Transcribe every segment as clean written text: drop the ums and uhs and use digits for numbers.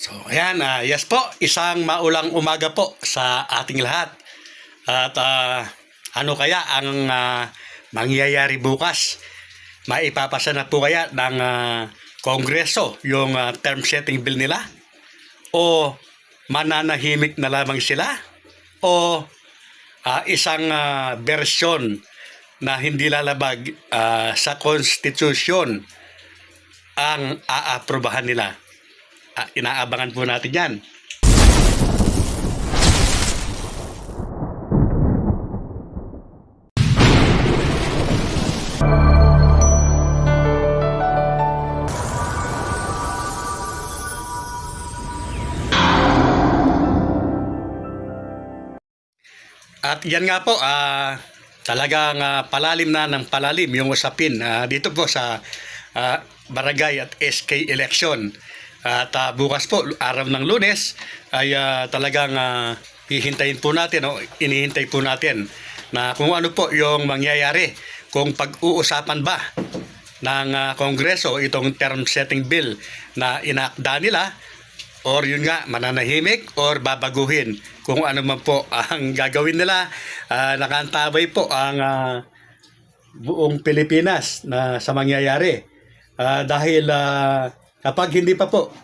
So, ayan, yes po, isang maulang umaga po sa ating lahat. At ano kaya ang mangyayari bukas? Maipapasa na po kaya ng Kongreso yung term setting bill nila? O mananahimik na lamang sila? O isang bersyon na hindi lalabag sa konstitusyon ang aaprobahan nila? Inaabangan po natin yan. At yan nga po, talagang palalim na ng palalim yung usapin dito po sa barangay at SK election. At bukas po, araw ng Lunes, ay talagang hihintayin po natin, inihintay po natin na kung ano po yung mangyayari, kung pag-uusapan ba ng Kongreso itong term setting bill na inaakda nila, or yun nga, mananahimik or babaguhin. Kung ano man po ang gagawin nila, nakantabay po ang buong Pilipinas na sa mangyayari. Dahil kapag hindi pa po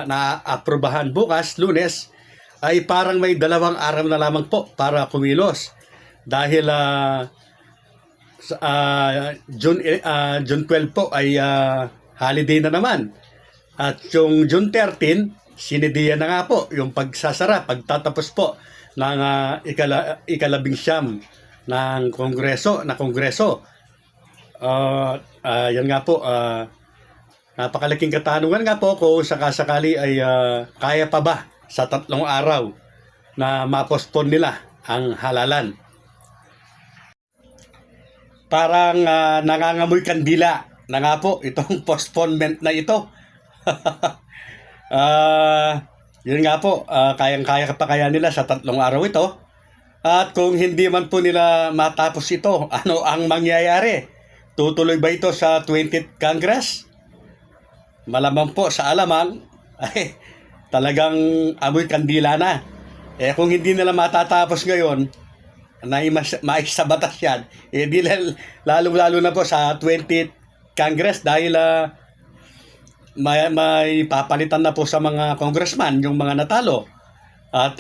na-aprobahan bukas, Lunes, ay parang may 2 araw na lamang po para kumilos. Dahil June 12 po ay holiday na naman. At yung June 13, sinidiyan na nga po yung pagsasara, pagtatapos po ng ika-19 ng Kongreso. Yan nga po, napakalaking katanungan nga po kung sakasakali ay kaya pa ba sa 3 araw na ma-postpone nila ang halalan. Parang nangangamoy kandila na nga po itong postponement na ito. Yun nga po, kayang-kaya pa kaya nila sa 3 araw ito. At kung hindi man po nila matapos ito, ano ang mangyayari? Tutuloy ba ito sa 20th Congress? Malamang po sa alamang, ay talagang amoy kandila na. Kung hindi nila matatapos ngayon, na maisa batas yan, di lalo na po sa 20th Congress dahil may papalitan na po sa mga congressman yung mga natalo. At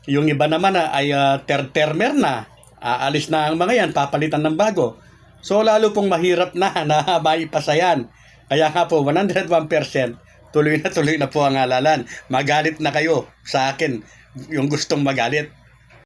yung iba naman ay third termer na. Aalis na ang mga yan, papalitan ng bago. So lalo pong mahirap na maipasa yan. Kaya nga po, 101%, tuloy na po ang halalan. Magalit na kayo sa akin, yung gustong magalit.